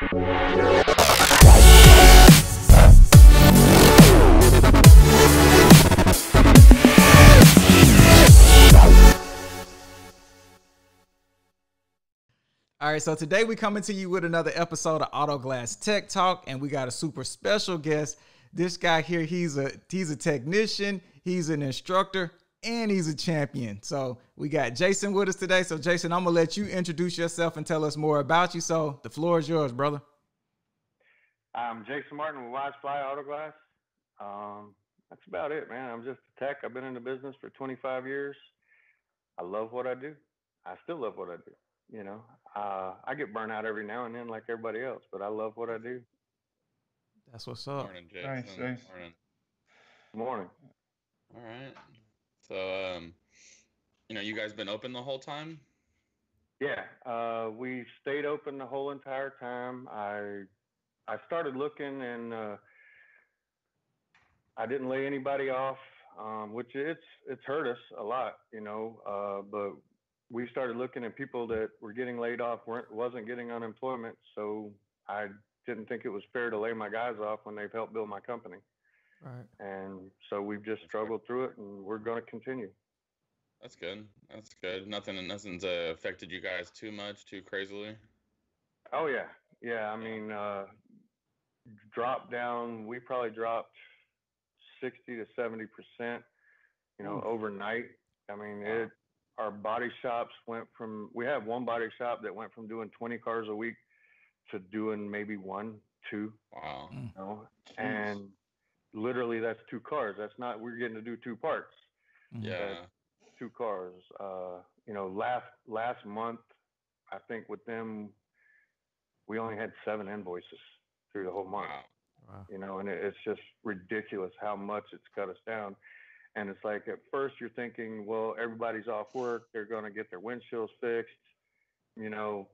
All right, so today we coming to you with another episode of Autoglass Tech Talk, and we got a super special guest. This guy here, he's a technician, he's an instructor, and he's a champion. So we got Jason with us today. So Jason, I'm gonna let you introduce yourself and tell us more about you. So the floor is yours, brother. I'm Jason Martin with Wisefly Autoglass. That's about it, man. I'm just a tech. I've been in the business for 25 years. I love what I do. I still love what I do. You know, I get burnt out every now and then like everybody else, but I love what I do. That's what's up. Morning, Jason. Nice. Morning. Morning. All right. So, you guys been open the whole time? Yeah, we stayed open the whole entire time. I started looking, and I didn't lay anybody off, which it's hurt us a lot, but we started looking at people that were getting laid off, wasn't getting unemployment. So I didn't think it was fair to lay my guys off when they've helped build my company. Right. And so we've just struggled through it, and we're going to continue. That's good. That's good. Nothing's affected you guys too much, too crazily? Oh, yeah. Yeah, I mean, drop down, we probably dropped 60 to 70%, overnight. I mean, our body shops we have one body shop that went from doing 20 cars a week to doing maybe 1, 2. Wow. And literally that's 2 cars. That's not, we're getting to do 2 parts. Yeah. That's 2 cars. Last month, I think with them, we only had 7 invoices through the whole month. Wow. And it's just ridiculous how much it's cut us down. And it's like, at first you're thinking, well, everybody's off work. They're going to get their windshields fixed. The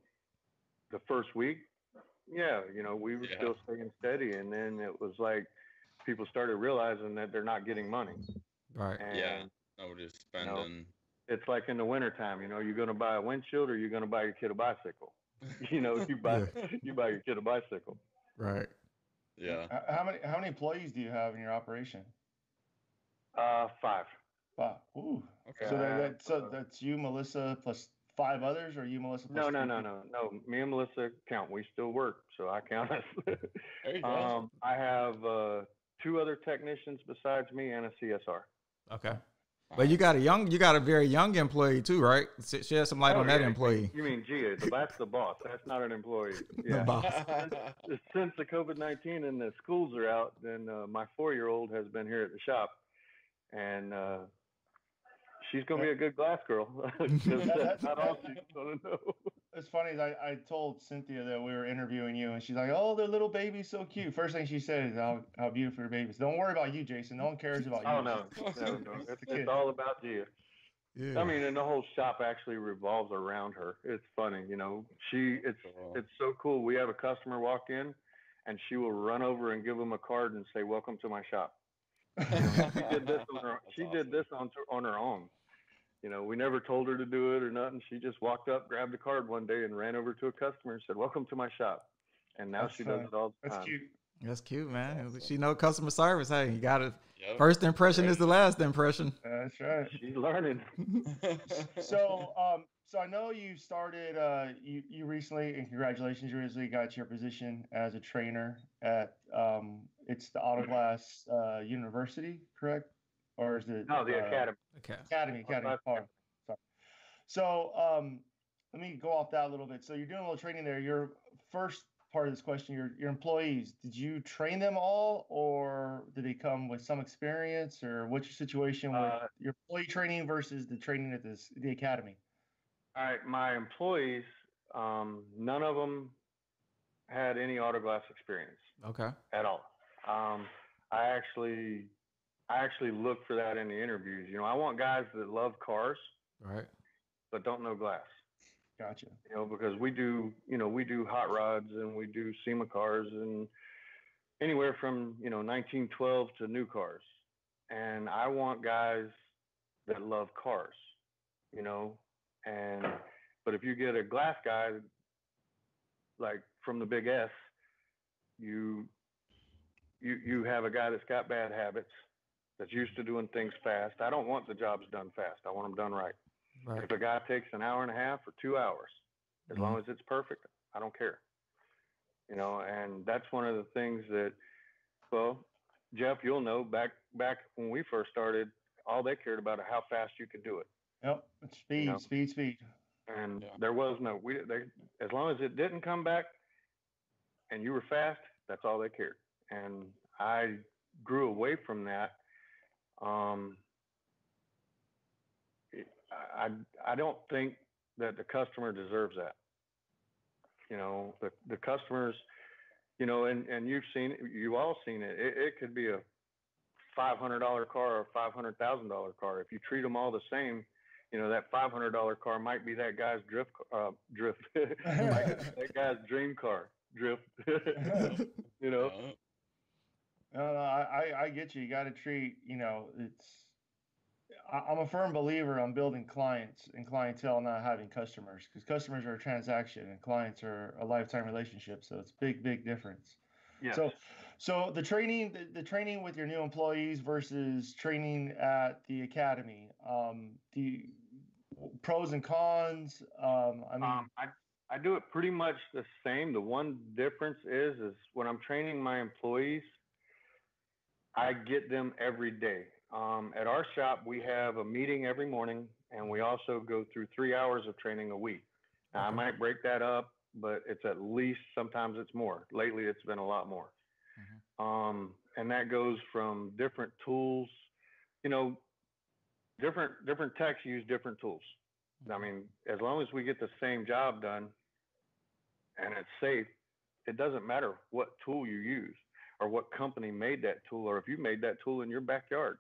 first week, we were still staying steady. And then it was like people started realizing that they're not getting money. Right. And, Nobody's spending. It's like in the wintertime, you're going to buy a windshield or you're going to buy your kid a bicycle. You buy your kid a bicycle. Right. Yeah. How many employees do you have in your operation? 5. Wow. Ooh. Okay. So that's you, Melissa, plus 5 others, or you, Melissa? Plus No. Me and Melissa count. We still work, so I count us. There you go. I have 2 other technicians besides me and a CSR. Okay. But you got a very young employee too, right? Shed some light on that employee. You mean Gia? That's the boss. That's not an employee. Yeah. The boss. Since the COVID-19 and the schools are out, then my 4-year-old has been here at the shop, and she's gonna be a good glass girl. That's not all she's gonna know. It's funny. I told Cynthia that we were interviewing you, and she's like, "Oh, the little baby's so cute." First thing she said is how beautiful your baby is. Don't worry about you, Jason. No one cares about you. Oh no. It's all about Gia. Yeah. I mean, and the whole shop actually revolves around her. It's funny, it's so cool. We have a customer walk in, and she will run over and give them a card and say, "Welcome to my shop." She did this on her own. We never told her to do it or nothing. She just walked up, grabbed a card one day, and ran over to a customer and said, "Welcome to my shop." And now she does it all the time. That's cute. That's cute, man. She know customer service. Hey, you got to. Yep. First impression is the last impression. That's right. She's learning. So I know you started. You recently, and congratulations, you recently got your position as a trainer at it's the Autoglass University, correct? Or is it? No, the Academy. Academy. Sorry. So let me go off that a little bit. So you're doing a little training there. Your first part of this question, your employees, did you train them all, or did they come with some experience, or what's your situation with your employee training versus the training at the Academy? All right, my employees, none of them had any Autoglass experience. Okay. At all. I actually look for that in the interviews. I want guys that love cars, right, but don't know glass. Gotcha. Because we do hot rods and we do SEMA cars and anywhere from 1912 to new cars. And I want guys that love cars, but if you get a glass guy, like from the big S, you you have a guy that's got bad habits, that's used to doing things fast. I don't want the jobs done fast. I want them done right. Right. If a guy takes an hour and a half or 2 hours, as long as it's perfect, I don't care. And that's one of the things that, well, Jeff, you'll know back when we first started, all they cared about is how fast you could do it. Yep, it's speed. And there was no as long as it didn't come back and you were fast, that's all they cared. And I grew away from that. I don't think that the customer deserves that. The customers, and you've seen it, you've all seen it. It could be a $500 car or $500,000 car. If you treat them all the same, that $500 car might be that guy's drift, that guy's dream car, drift. No, I get you. You got to treat, I'm a firm believer on building clients and clientele, not having customers, because customers are a transaction and clients are a lifetime relationship. So it's big difference. Yes. So the training with your new employees versus training at the academy, pros and cons. I do it pretty much the same. The one difference is when I'm training my employees, I get them every day. At our shop, we have a meeting every morning, and we also go through 3 hours of training a week. Now, I might break that up, but it's at least, sometimes it's more. Lately, it's been a lot more. And that goes from different tools. Different techs use different tools. I mean, as long as we get the same job done and it's safe, it doesn't matter what tool you use or what company made that tool, or if you made that tool in your backyard.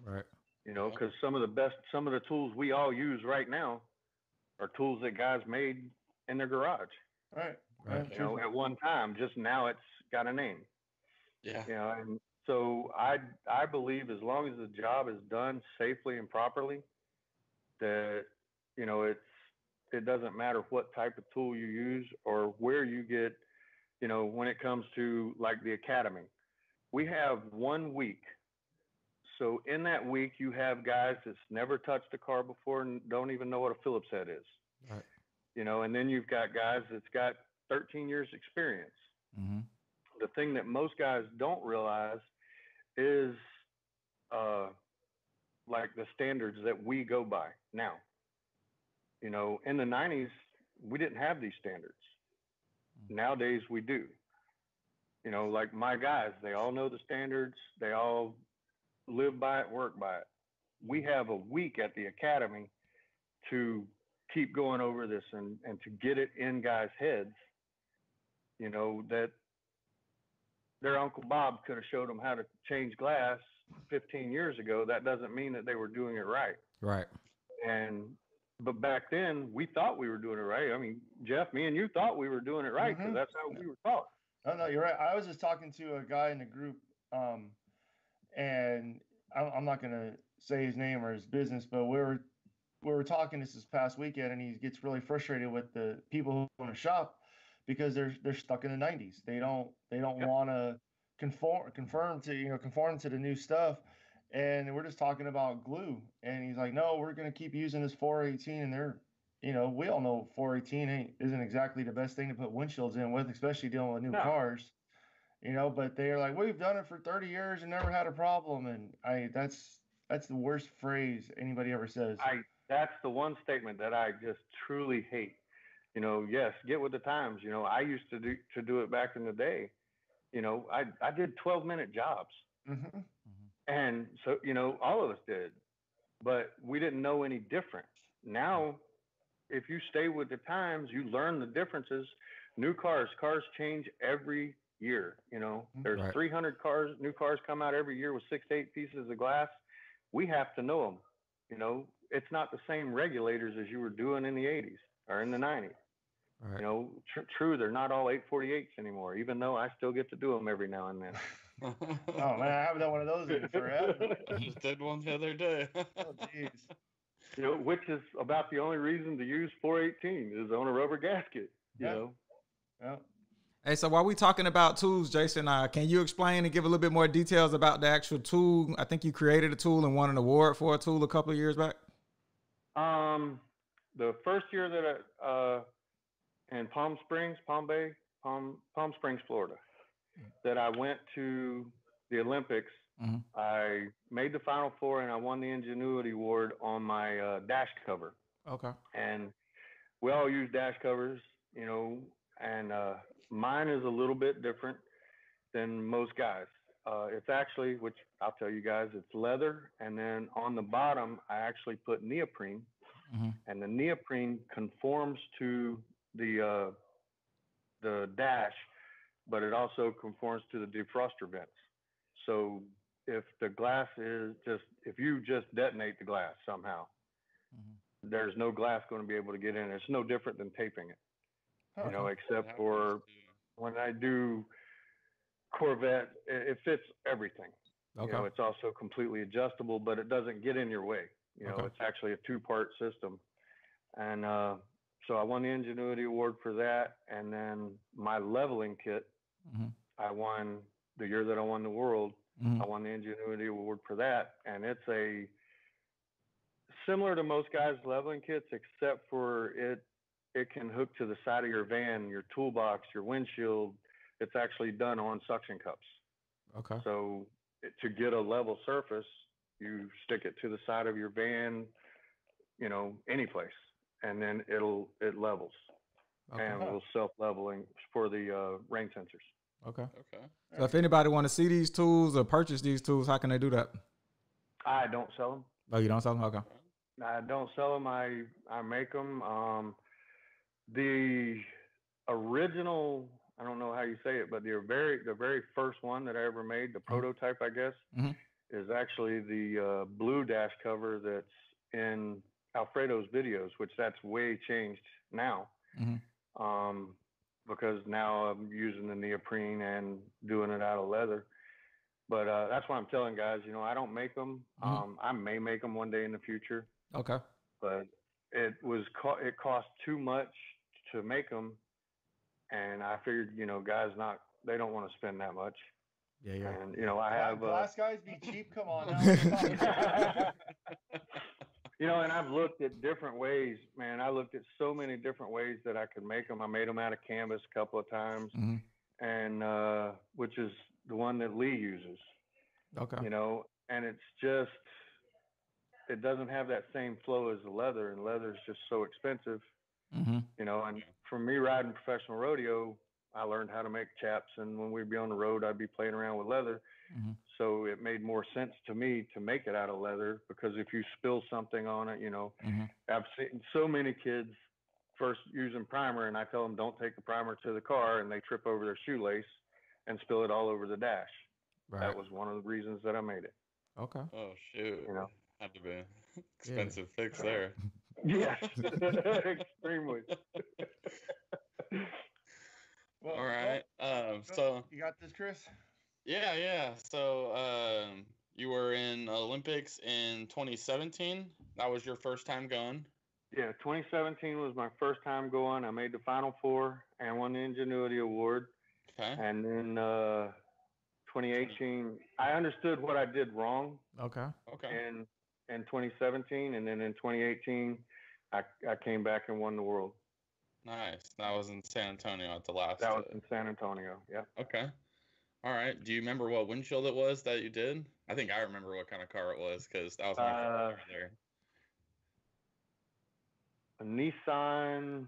Right. Because some of the tools we all use right now are tools that guys made in their garage. Right. At one time, just now it's got a name. Yeah. And so I believe as long as the job is done safely and properly, that, it doesn't matter what type of tool you use or where you get, when it comes to like the academy. We have 1 week. So in that week, you have guys that's never touched a car before and don't even know what a Phillips head is. Right. And then you've got guys that's got 13 years experience. Mm-hmm. The thing that most guys don't realize is like the standards that we go by now. In the 90s, we didn't have these standards. Nowadays, we do. Like my guys, they all know the standards. They all live by it, work by it. We have a week at the academy to keep going over this and to get it in guys' heads, that their Uncle Bob could have showed them how to change glass 15 years ago. That doesn't mean that they were doing it right. Right. But back then, we thought we were doing it right. I mean, Jeff, me and you thought we were doing it right because that's how we were taught. No, you're right. I was just talking to a guy in the group, and I'm not going to say his name or his business, but we were talking this past weekend, and he gets really frustrated with the people who own a shop because they're stuck in the 90s. They don't want to conform to the new stuff. And we're just talking about glue, and he's like, "No, we're going to keep using this 418." And they're, we all know 418 isn't exactly the best thing to put windshields in with, especially dealing with new cars. But they're like, "We've done it for 30 years and never had a problem." And that's the worst phrase anybody ever says. That's the one statement that I just truly hate. Yes, get with the times. I used to do it back in the day. I did 12-minute jobs. Mm-hmm. And so, all of us did, but we didn't know any different. Now, if you stay with the times, you learn the differences. New cars change every year. There's 300 new cars come out every year with 6 to 8 pieces of glass. We have to know them. It's not the same regulators as you were doing in the 80s or in the 90s. Right. True, they're not all 848s anymore, even though I still get to do them every now and then. Oh man, I haven't done one of those in forever. I just did one the other day. Oh jeez. Which is about the only reason to use 418 is on a rubber gasket. Yeah. Hey, so while we talking about tools, Jason, can you explain and give a little bit more details about the actual tool? I think you created a tool and won an award for a tool a couple of years back. The first year that in Palm Bay, Palm Springs, Florida, that I went to the Olympics, Mm-hmm. I made the Final Four and I won the Ingenuity Award on my dash cover. Okay. And we all use dash covers, and mine is a little bit different than most guys. It's actually, which I'll tell you guys, it's leather, and then on the bottom I actually put neoprene, Mm-hmm. and the neoprene conforms to the dash, but it also conforms to the defroster vents. So if the glass if you just detonate the glass somehow, Mm-hmm. there's no glass going to be able to get in. It's no different than taping it, Okay. except for when I do Corvette, it fits everything. Okay. It's also completely adjustable, but it doesn't get in your way. Okay. It's actually a two-part system. And so I won the Ingenuity Award for that. And then my leveling kit, Mm-hmm. I won the year that I won the world. Mm-hmm. I won the Ingenuity Award for that. And it's similar to most guys' leveling kits, except for it can hook to the side of your van, your toolbox, your windshield. It's actually done on suction cups. Okay. So to get a level surface, you stick it to the side of your van, any place, and then it levels, Okay. and will self-leveling for the rain sensors. Okay. Okay. So if anybody want to see these tools or purchase these tools, how can they do that? I don't sell them. Oh, you don't sell them? Okay. I don't sell them. I make them. The original, I don't know how you say it, but the very first one that I ever made, the prototype, I guess, Mm-hmm. is actually the blue dash cover that's in Alfredo's videos, which that's way changed now. Mm-hmm. Because now I'm using the neoprene and doing it out of leather. But that's why I'm telling guys, I don't make them. Mm-hmm. I may make them one day in the future. Okay. But it cost too much to make them, and I figured, guys they don't want to spend that much. Yeah. And I have glass guys be cheap. Come on now. and I've looked at different ways, man. I looked at so many different ways that I could make them. I made them out of canvas a couple of times, Mm-hmm. and which is the one that Lee uses. Okay. And it's just, it doesn't have that same flow as the leather, and leather is just so expensive. Mm-hmm. And from me riding professional rodeo, I learned how to make chaps, and when we'd be on the road, I'd be playing around with leather. Mm-hmm. So it made more sense to me to make it out of leather, because if you spill something on it, Mm-hmm. I've seen so many kids first using primer, and I tell them don't take the primer to the car, and they trip over their shoelace and spill it all over the dash. Right. That was one of the reasons that I made it. Okay. Oh shoot! Had to be expensive fix Yeah. there. Yes, extremely. Well, All right. So you got this, Chris? yeah. So you were in Olympics in 2017. That was your first time going. Yeah, 2017 was my first time going. I made the Final Four and won the Ingenuity Award. Okay. And then 2018, I understood what I did wrong. Okay. In 2017, and then in 2018, I came back and won the world. Nice. That was in San Antonio at the last. That was in San Antonio. Yeah. Okay. All right. Do you remember what windshield it was that you did? I think I remember what kind of car it was, because that was my first car there. A Nissan.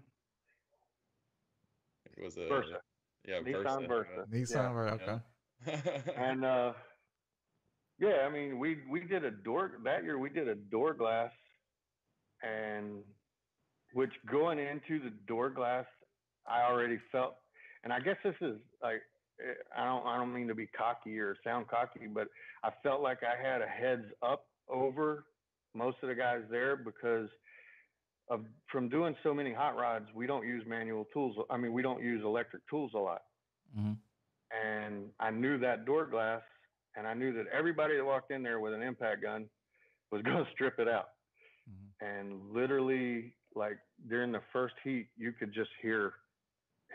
It was a Versa. Yeah, Nissan Versa. Nissan Versa. Okay. And yeah, I mean, we did a door that year. We did a door glass, and which going into the door glass, I already felt, and I guess this is like, I don't mean to be cocky or sound cocky, but I felt like I had a heads up over most of the guys there, because from doing so many hot rods, we don't use manual tools. I mean, we don't use electric tools a lot. Mm-hmm. And I knew that door glass, and I knew that everybody that walked in there with an impact gun was going to strip it out. Mm-hmm. And literally, like during the first heat, you could just hear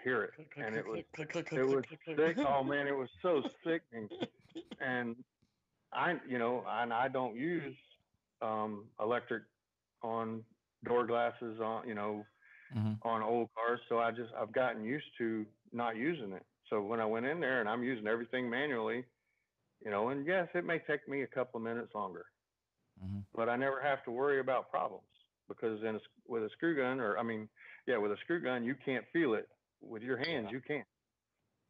hear it, Click, click, and click, it was click, click, it click, was click, click, sick. click. Oh man, it was so sickening. And I don't use electric on door glasses on old cars, so I've gotten used to not using it. So when I went in there and I'm using everything manually, and yes, it may take me a couple of minutes longer, but I never have to worry about problems because with a screw gun, with a screw gun, you can't feel it. With your hands, Yeah, you can.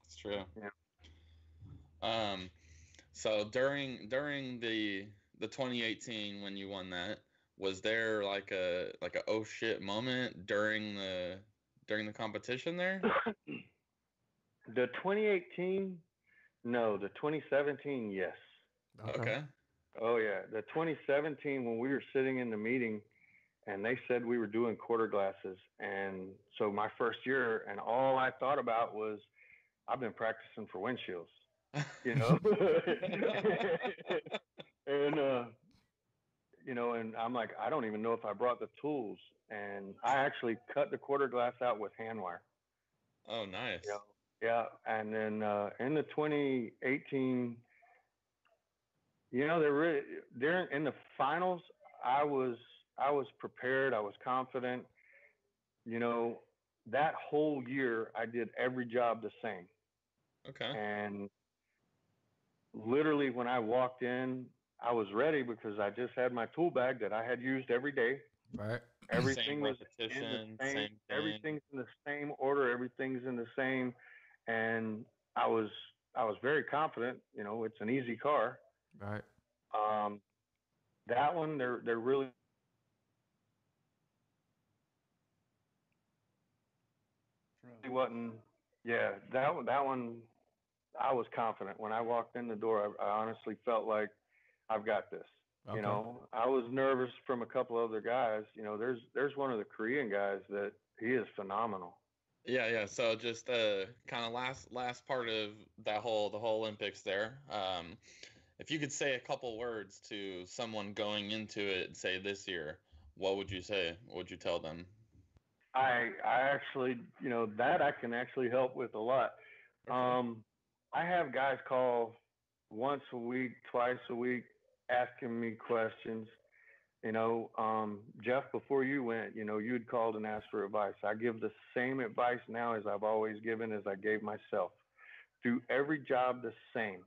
it's true. Yeah. Um, so during the 2018 when you won that, was there like a oh shit moment during the competition there? The 2018, no. The 2017, yes. Okay. Oh yeah, the 2017 when we were sitting in the meeting and they said we were doing quarter glasses, and so my first year, and all I thought about was I've been practicing for windshields, you know, and and I'm like I don't even know if I brought the tools, and I actually cut the quarter glass out with hand wire. Oh, nice. Yeah, and then in the 2018, they're in the finals. I was I was prepared. I was confident. You know, that whole year I did every job the same. Okay. And literally when I walked in, I was ready because I just had my tool bag that I had used every day. Right. Everything Same was in the repetition, same. same thing. Everything's in the same order. Everything's in the same. And I was very confident. It's an easy car. Right. Um, that one, they're really wasn't. Yeah, that one. I was confident when I walked in the door. I honestly felt like I've got this. Okay. I was nervous from a couple other guys. There's one of the Korean guys that he is phenomenal. Yeah, yeah. So just kind of last part of the whole Olympics there. If you could say a couple words to someone going into it, say this year, what would you say? What would you tell them? I actually, that I can actually help with a lot. Okay. I have guys call once a week, twice a week, asking me questions. Jeff, before you went, you'd called and asked for advice. I give the same advice now as I've always given as I gave myself. Do every job the same.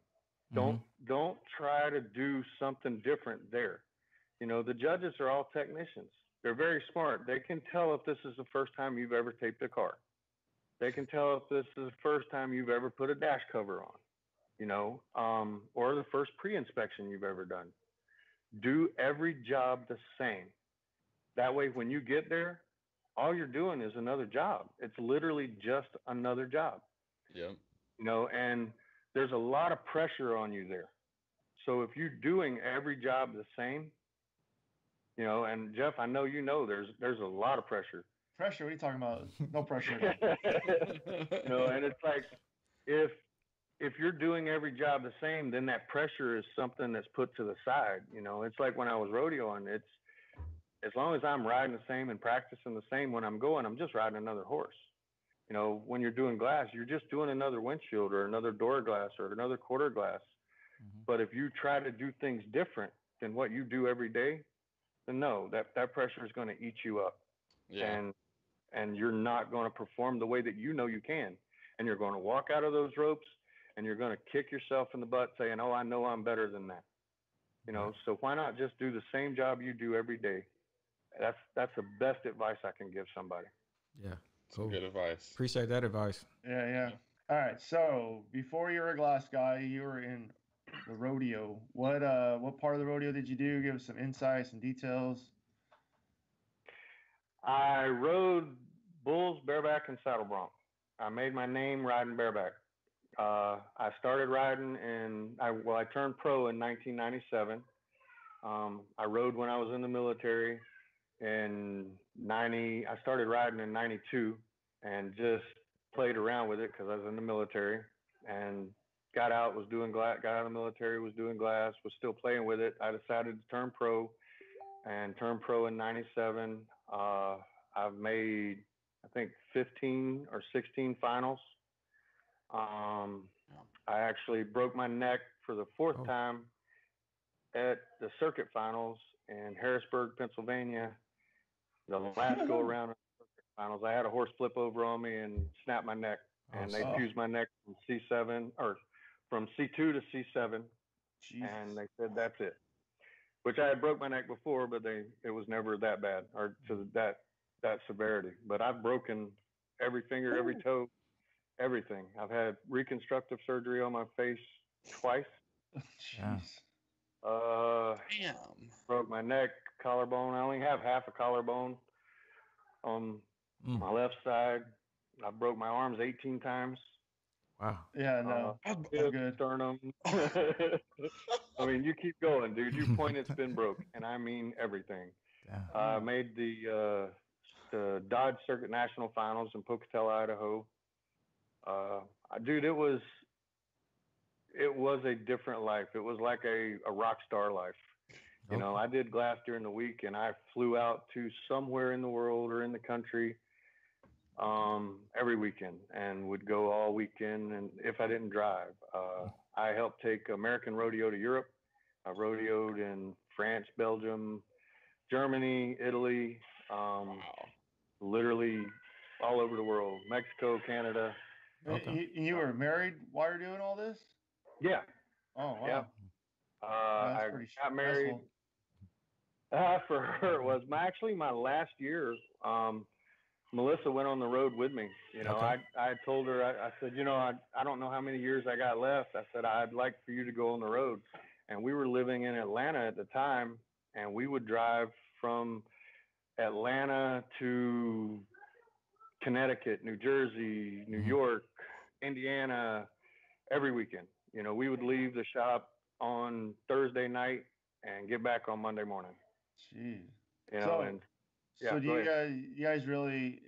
Mm-hmm. Don't try to do something different there. The judges are all technicians. They're very smart. They can tell if this is the first time you've ever taped a car. They can tell if this is the first time you've ever put a dash cover on, or the first pre-inspection you've ever done. Do every job the same. That way, when you get there, all you're doing is another job. It's literally just another job, Yep. and there's a lot of pressure on you there. So if you're doing every job the same, and Jeff, I know there's a lot of pressure. Pressure? What are you talking about? No pressure. And it's like if you're doing every job the same, then that pressure is something that's put to the side. It's like when I was rodeoing. It's as long as I'm riding the same and practicing the same when I'm going, I'm just riding another horse. When you're doing glass, you're just doing another windshield or another door glass or another quarter glass. Mm-hmm. But if you try to do things different than what you do every day, then no, that pressure is going to eat you up. Yeah. And you're not going to perform the way that you can. And you're going to walk out of those ropes and you're going to kick yourself in the butt saying, oh, I know I'm better than that. So why not just do the same job you do every day? That's the best advice I can give somebody. Yeah. Some Cool. good advice. Appreciate that advice. Yeah. All right. So before you were a glass guy, you were in the rodeo. What part of the rodeo did you do? Give us some insights and details. I rode bulls, bareback, and saddle bronc. I made my name riding bareback. I started riding I turned pro in 1997. I rode when I was in the military. In 90, I started riding in 92 and just played around with it because I was in the military and got out, was doing glass, got out of the military, was doing glass, was still playing with it. I decided to turn pro and turned pro in 97. I've made I think 15 or 16 finals. I actually broke my neck for the fourth time at the circuit finals in Harrisburg, Pennsylvania. The last go around in the circuit finals, I had a horse flip over on me and snapped my neck, and they fused my neck from C7 or from C2 to C7, and they said that's it. Which I had broke my neck before, but it was never that bad or to that severity. But I've broken every finger, every toe, everything. I've had reconstructive surgery on my face twice. Jeez. Damn. Broke my neck, collarbone. I only have half a collarbone on my left side. I broke my arms 18 times. Wow. Yeah, no. Good. Sternum. I mean, you keep going, dude. You point, it's been broke, and I mean everything. I made the Dodge Circuit National Finals in Pocatello, Idaho. Dude, it was a different life. It was like a rock star life. You know, I did glass during the week, and I flew out to somewhere in the world or in the country every weekend and would go all weekend. And if I didn't drive, I helped take American Rodeo to Europe. I rodeoed in France, Belgium, Germany, Italy, literally all over the world, Mexico, Canada. You were married while you're doing all this? Yeah. Oh, wow. Yeah. I got married. For her, it was actually my last year. Melissa went on the road with me. You know, I told her, I said, you know, I don't know how many years I got left. I said, I'd like for you to go on the road. And we were living in Atlanta at the time, and we would drive from Atlanta to Connecticut, New Jersey, New York, Indiana, every weekend. You know, we would leave the shop on Thursday night and get back on Monday morning. Jeez. You know, so do you guys really?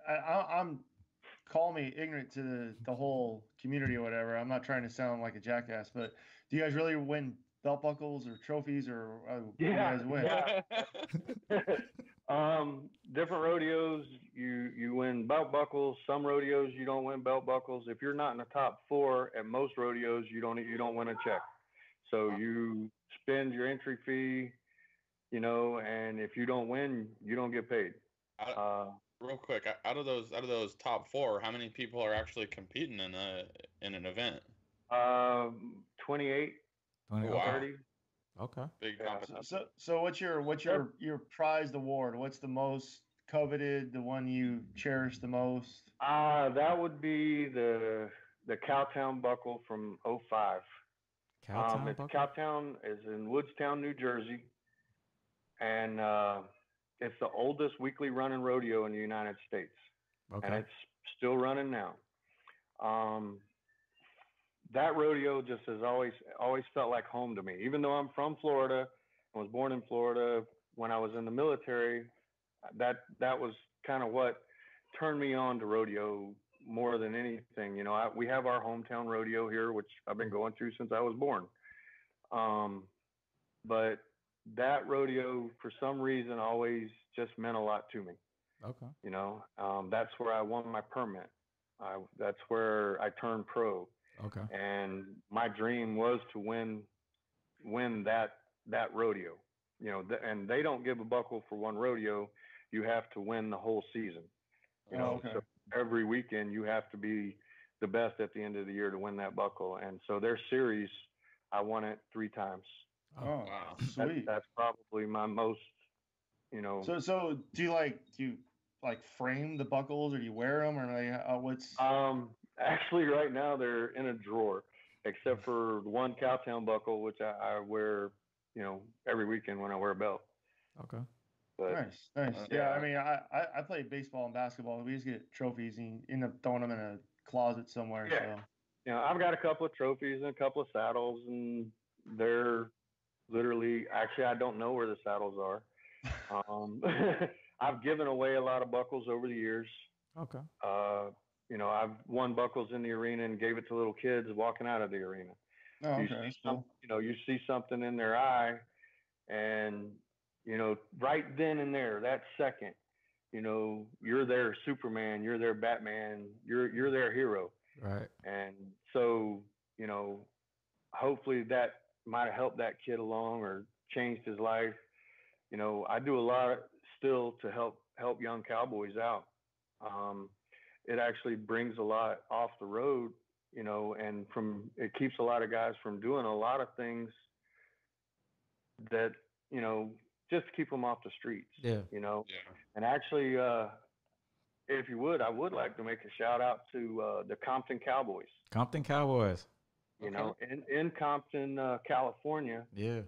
I'm call me ignorant to the whole community or whatever. I'm not trying to sound like a jackass, but do you guys really win belt buckles or trophies or do you guys win? Yeah. Different rodeos, you win belt buckles. Some rodeos you don't win belt buckles. If you're not in the top 4 at most rodeos, you don't win a check. So you spend your entry fee, you know, and if you don't win, you don't get paid. Real quick, out of those top 4, how many people are actually competing in an event? 28, 30. Okay. Big competition. So what's your prized award? What's the most coveted? The one you cherish the most? That would be the Cowtown buckle from 05. Cowtown is in Woodstown, New Jersey, and it's the oldest weekly running rodeo in the United States, and it's still running now. That rodeo just has always felt like home to me. Even though I'm from Florida, I was born in Florida. When I was in the military, that was kind of what turned me on to rodeo more than anything. You know, we have our hometown rodeo here, which I've been going through since I was born. But that rodeo, for some reason, always just meant a lot to me. Okay. You know, that's where I won my permit. That's where I turned pro. Okay. And my dream was to win that rodeo. You know, and they don't give a buckle for one rodeo. You have to win the whole season. You know, so every weekend you have to be the best at the end of the year to win that buckle. And so their series, I won it 3 times. Oh, wow. Sweet. That's probably my most, you know. So do you frame the buckles, or do you wear them, or what's? Actually, right now they're in a drawer, except for one Cowtown buckle, which I wear, you know, every weekend when I wear a belt. Okay. But, nice. Yeah, I mean, I play baseball and basketball. We just get trophies and end up throwing them in a closet somewhere. Yeah. So. You know, I've got a couple of trophies and a couple of saddles, and they're literally, actually, I don't know where the saddles are. I've given away a lot of buckles over the years. Okay. You know, I've won buckles in the arena and gave it to little kids walking out of the arena. Oh, okay. You know, you see something in their eye, and, you know, right then and there, that second, you're their Superman, you're their Batman, you're their hero. Right. And so, you know, hopefully that might have helped that kid along or changed his life. I do a lot still to help young cowboys out. Um, it actually brings a lot off the road, and it keeps a lot of guys from doing a lot of things that just to keep them off the streets. Yeah. Yeah. And actually, if you would, I would like to make a shout out to the Compton Cowboys. Compton Cowboys. In Compton, California. Yeah.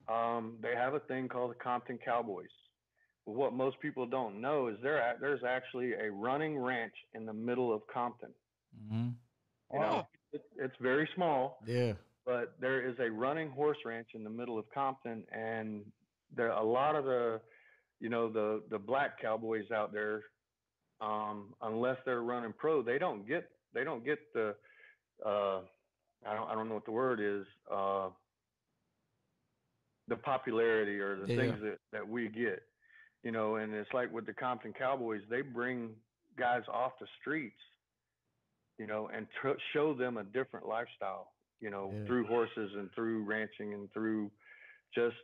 They have a thing called the Compton Cowboys. But what most people don't know is there's actually a running ranch in the middle of Compton. Mm-hmm. It's very small. Yeah. But there is a running horse ranch in the middle of Compton, and there a lot of the black cowboys out there, unless they're running pro, they don't get the I don't know what the word is, the popularity or the things that we get, and it's like with the Compton Cowboys, they bring guys off the streets, and show them a different lifestyle, through horses and through ranching and through just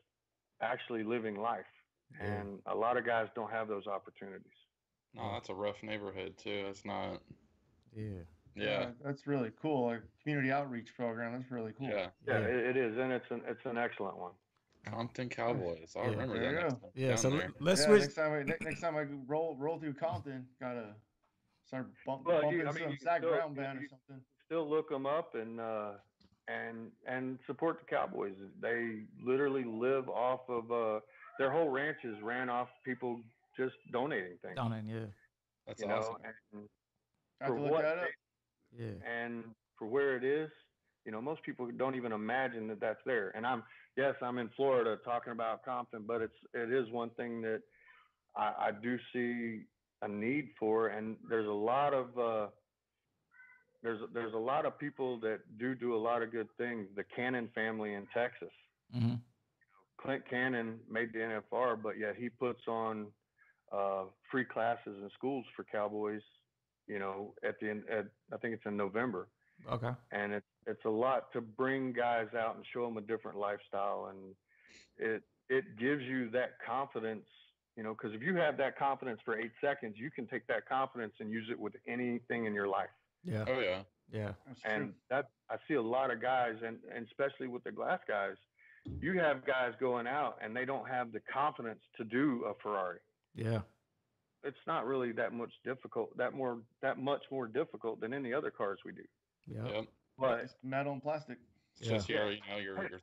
actually living life. Yeah. And a lot of guys don't have those opportunities. No, that's a rough neighborhood too. It's not. Yeah. Yeah. That's really cool. A community outreach program. That's really cool. Yeah. It is, and it's an excellent one. Compton Cowboys. I'll remember There that you next go. time. Yeah. Down So there. let's switch. Next time I roll through Compton, gotta start bumping some Zach still, Brown band or something. Still look them up and support the Cowboys. They literally live off of their whole ranch is ran off people just donating things. Yeah. That's awesome. And I have to look that up. Yeah. And for where it is, most people don't even imagine that that's there. And I'm in Florida talking about Compton, but it is one thing that I do see a need for, and there's a lot of there's a lot of people that do a lot of good things. The Cannon family in Texas. Mm-hmm. Clint Cannon made the NFR, but yet he puts on free classes in schools for cowboys. I think it's in November. Okay. And it's a lot to bring guys out and show them a different lifestyle, and it gives you that confidence. Because if you have that confidence for 8 seconds, you can take that confidence and use it with anything in your life. Yeah. Oh yeah. Yeah. And that I see a lot of guys, and especially with the glass guys, you have guys going out and they don't have the confidence to do a Ferrari. Yeah. It's not really that much much more difficult than any other cars we do. Yeah. Yep. But It's metal and plastic. It's just your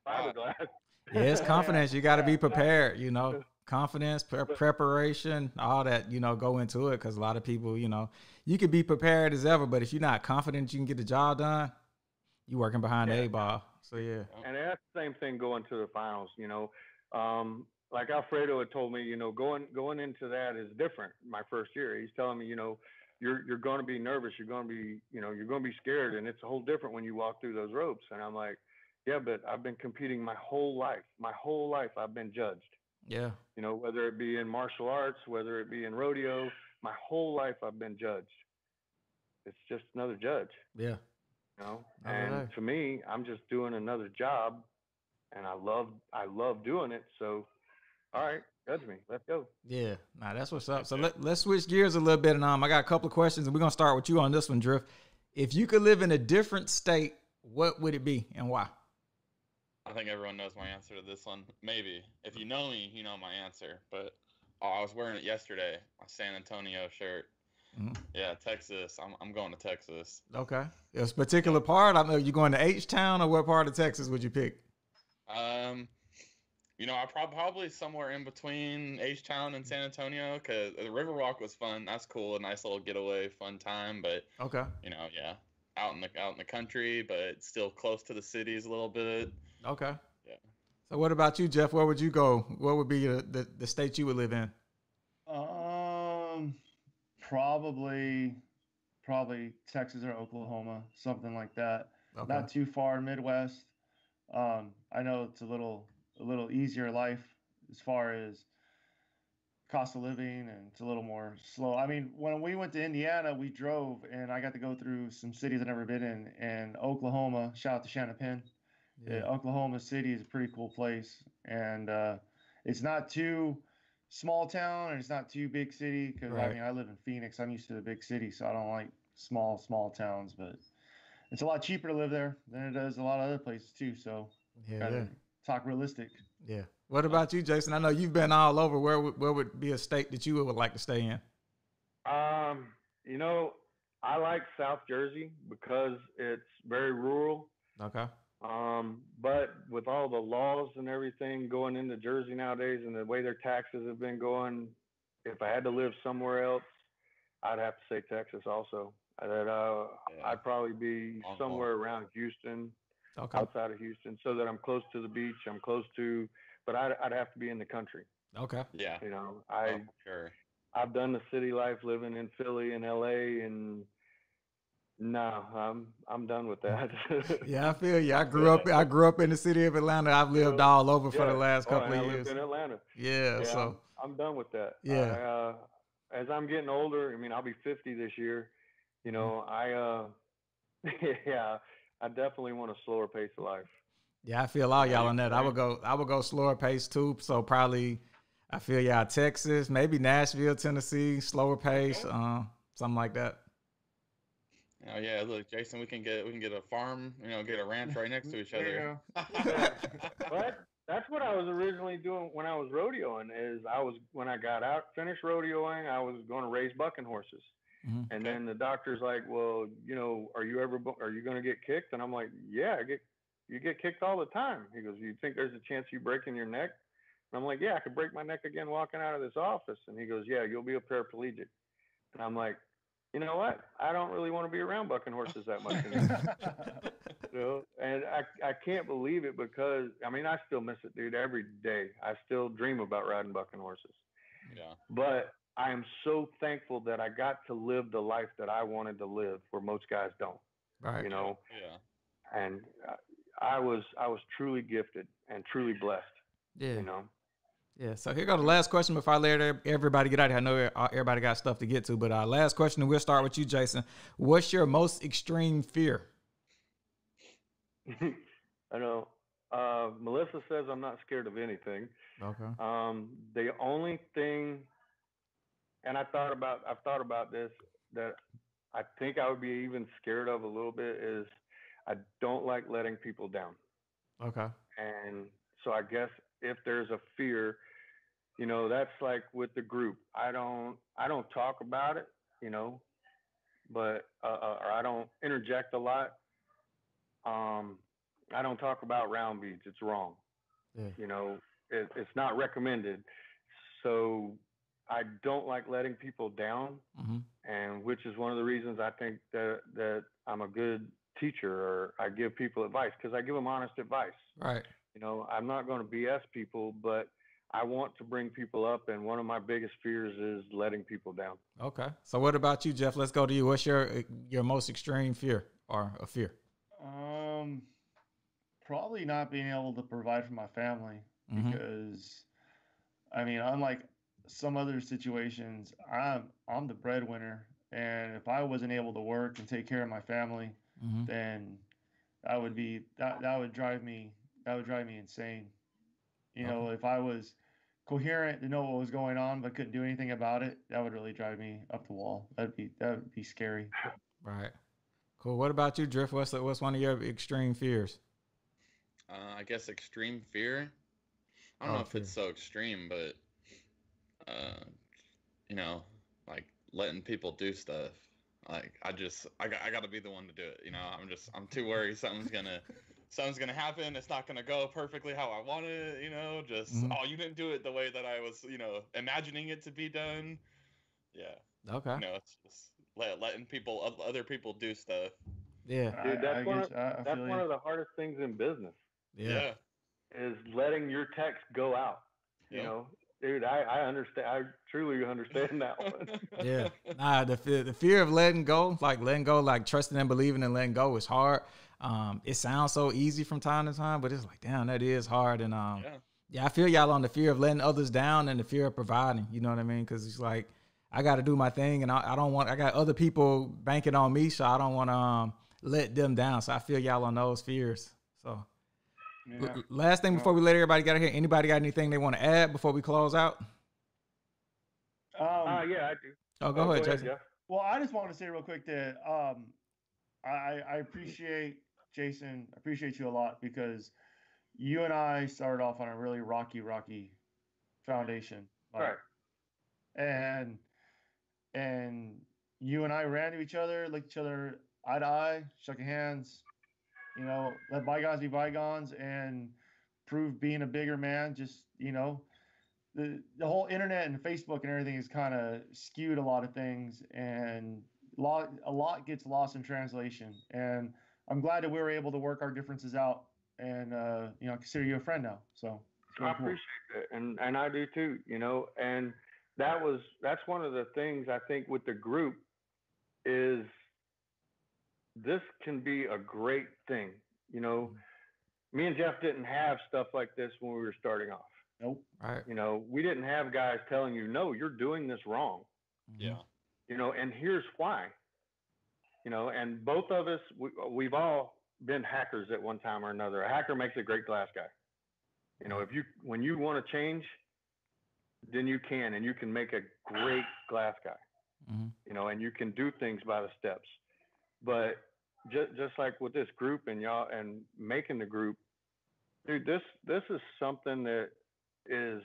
thought. fiberglass. Yeah, it's confidence. You got to be prepared, confidence, preparation, all that, go into it. Because a lot of people, you could be prepared as ever, but if you're not confident you can get the job done, you working behind the A-ball. So, yeah. And that's the same thing going to the finals, like Alfredo had told me, going into that is different. My first year, he's telling me, you're going to be nervous. You're going to be, you're going to be scared. And it's a whole different when you walk through those ropes. And I'm like, yeah, but I've been competing my whole life. My whole life I've been judged. Yeah. Whether it be in martial arts, whether it be in rodeo, my whole life I've been judged. It's just another judge. Yeah. And to me, I'm just doing another job, and I love doing it. So, all right, judge me. Let's go. Yeah. Nah, that's what's up. So let's switch gears a little bit, and I got a couple of questions, and we're gonna start with you on this one, Drift. If you could live in a different state, what would it be and why? I think everyone knows my answer to this one. Maybe. If you know me, you know my answer. But I was wearing it yesterday, my San Antonio shirt. Mm-hmm. Yeah, Texas. I'm going to Texas. Okay. There's a particular part. I know you're going to H-Town, or what part of Texas would you pick? I probably somewhere in between H-Town and San Antonio, because the Riverwalk was fun. That's cool. A nice little getaway, fun time. But okay. Yeah, out in the country, but still close to the cities a little bit. Okay. Yeah. So what about you, Jeff? Where would you go? What would be the state you would live in? Probably Texas or Oklahoma, something like that. Okay. Not too far Midwest. I know it's a little easier life as far as cost of living, and it's a little more slow. I mean, when we went to Indiana, we drove, and I got to go through some cities I've never been in. And Oklahoma, shout out to Shannon Penn. Yeah. Oklahoma City is a pretty cool place, and it's not too small town, and it's not too big city. Because I Right. mean, I live in Phoenix. I'm used to the big city, so I don't like small towns. But it's a lot cheaper to live there than it does a lot of other places too. So Yeah, gotta yeah. talk realistic. Yeah. What about you, Jason? I know you've been all over. Where would be a state that you would like to stay in? You know, I like South Jersey because it's very rural. Okay. But with all the laws and everything going into Jersey nowadays and the way their taxes have been going, if I had to live somewhere else, I'd have to say Texas also. I'd probably be somewhere around Houston, Okay. outside of Houston, so that I'm close to the beach. I'm close to, but I'd have to be in the country. Okay. Yeah. You know, Sure. I've done the city life living in Philly and LA, and no, I'm done with that. Yeah, I feel you. I grew up in the city of Atlanta. I've lived all over for the last couple and of I years. lived in Atlanta. Yeah, so I'm done with that. Yeah. As I'm getting older, I mean, I'll be 50 this year. You know, yeah, I definitely want a slower pace of life. yeah, I feel all y'all on that. I would go slower pace too. So probably I feel y'all Texas, maybe Nashville, Tennessee, slower pace, something like that. Oh yeah, look, Jason, we can get a farm, get a ranch right next to each There other. you go. But that's what I was originally doing when I was rodeoing. When I got out, finished rodeoing, I was going to raise bucking horses. Mhm. And then the doctor's like, well, are you going to get kicked? And I'm like, yeah, you get kicked all the time. He goes, you think there's a chance you breaking your neck? And I'm like, yeah, I could break my neck again walking out of this office. And he goes, yeah, you'll be a paraplegic. And I'm like, you know what? I don't really want to be around bucking horses that much anymore. And I can't believe it because, I mean, I still miss it, dude, every day. I still dream about riding bucking horses. Yeah. But I am so thankful that I got to live the life that I wanted to live, where most guys don't. Right. Yeah. And I was truly gifted and truly blessed. Yeah. You know. Yeah. So here go the last question before I let everybody get out of here. I know everybody got stuff to get to, but last question, and we'll start with you, Jason. What's your most extreme fear? I know. Melissa says I'm not scared of anything. Okay. The only thing, and I've thought about this, that I think I would be even scared of a little bit is I don't like letting people down. Okay. And so I guess if there's a fear, that's like with the group. I don't talk about it, but or I don't interject a lot. I don't talk about round beads. It's wrong. Yeah. It's not recommended. So I don't like letting people down, and which is one of the reasons I think that I'm a good teacher, or I give people advice, because I give them honest advice. Right. I'm not going to BS people, but I want to bring people up, and one of my biggest fears is letting people down. Okay. So what about you, Jeff? Let's go to you. What's your most extreme fear or a fear? Probably not being able to provide for my family, because, I mean, unlike some other situations, I'm the breadwinner, and if I wasn't able to work and take care of my family, then that would drive me insane. If I was coherent to know what was going on but couldn't do anything about it, that would really drive me up the wall. That would be scary. Right. Cool. What about you, Drift? What's one of your extreme fears? I guess extreme fear. I don't know if it's so extreme, but like letting people do stuff. Like I got to be the one to do it. I'm too worried something's gonna happen. It's not gonna go perfectly how I want it. You didn't do it the way that I was, imagining it to be done. Yeah. Okay. It's just letting other people do stuff. Yeah. Dude, that's one of the hardest things in business. Yeah. Is letting your text go out. Dude, I understand. I truly understand that one. Yeah. Nah, the fear of letting go, like trusting and believing and letting go is hard. It sounds so easy from time to time, but it's like, damn, that is hard. And Yeah, I feel y'all on the fear of letting others down and the fear of providing. You know what I mean? Because it's like I got to do my thing, and I don't want. I got other people banking on me, so I don't want to let them down. So I feel y'all on those fears. So last thing before we let everybody get out here, anybody got anything they want to add before we close out? Yeah, I do. Oh, go ahead, Jason. Jeff. Well, I just wanted to say real quick that I appreciate Jason. I appreciate you a lot because you and I started off on a really rocky foundation. Right. And you and I ran to each other, looked each other eye to eye, shook hands, you know, let bygones be bygones, and proved being a bigger man. Just, you know, the whole internet and Facebook and everything has kind of skewed a lot of things, and a lot gets lost in translation. And I'm glad that we were able to work our differences out, and you know, consider you a friend now. So I appreciate it, and I do too. You know, and that's one of the things I think with the group is this can be a great thing. You know, me and Jeff didn't have stuff like this when we were starting off. Nope. Right. You know, we didn't have guys telling you, no, you're doing this wrong. Yeah. You know, and here's why. You know, and both of us, we've all been hackers at one time or another. A hacker makes a great glass guy. You know, when you want to change, then you can, and you can make a great glass guy. You know, and you can do things by the steps. But just like with this group and y'all and making the group, dude, this is something that is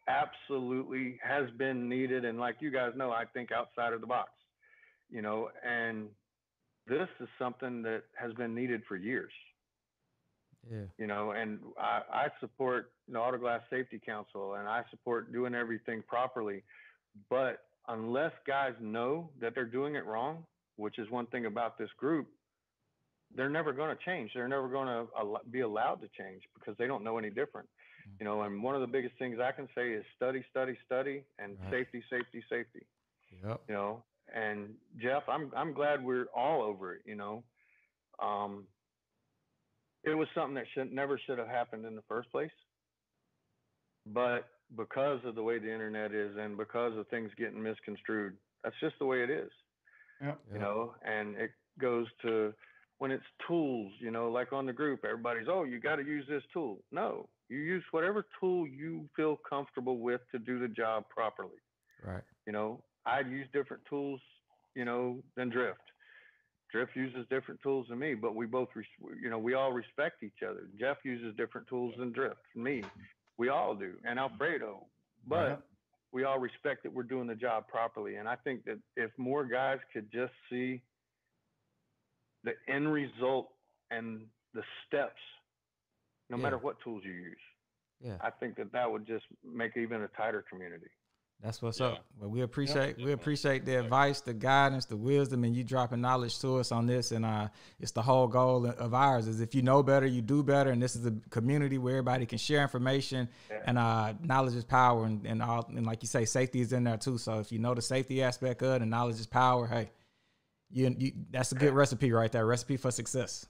absolutely has been needed, and like you guys know, I think outside of the box, you know, and this is something that has been needed for years. Yeah. You know, and I support the Autoglass Safety Council, and I support doing everything properly, but unless guys know that they're doing it wrong, which is one thing about this group, they're never going to change. They're never going to be allowed to change because they don't know any different. You know, and one of the biggest things I can say is study, and safety. Yep. You know, and Jeff, I'm glad we're all over it. You know, it was something that never should have happened in the first place, but because of the way the internet is and because of things getting misconstrued, that's just the way it is. Yep. You know, and it goes to when it's tools, you know, like on the group, everybody's, oh, you got to use this tool. No, you use whatever tool you feel comfortable with to do the job properly. Right. You know, I'd use different tools, you know, than Drift. Drift uses different tools than me, but we both, you know, we all respect each other. Jeff uses different tools than Drift. Me, we all do, and Alfredo. But we all respect that we're doing the job properly. And I think that if more guys could just see the end result and the steps, no matter what tools you use, I think that would just make even a tighter community. That's what's up. Well, we appreciate the advice, the guidance, the wisdom, and you dropping knowledge to us on this. And it's the whole goal of ours is if you know better, you do better. And this is a community where everybody can share information, and knowledge is power. And like you say, safety is in there too. So if you know the safety aspect of it and knowledge is power, hey, you that's a good recipe right there. Recipe for success.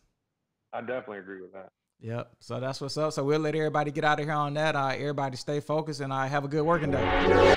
I definitely agree with that. Yep. So that's what's up. So we'll let everybody get out of here on that. Everybody stay focused and have a good working day.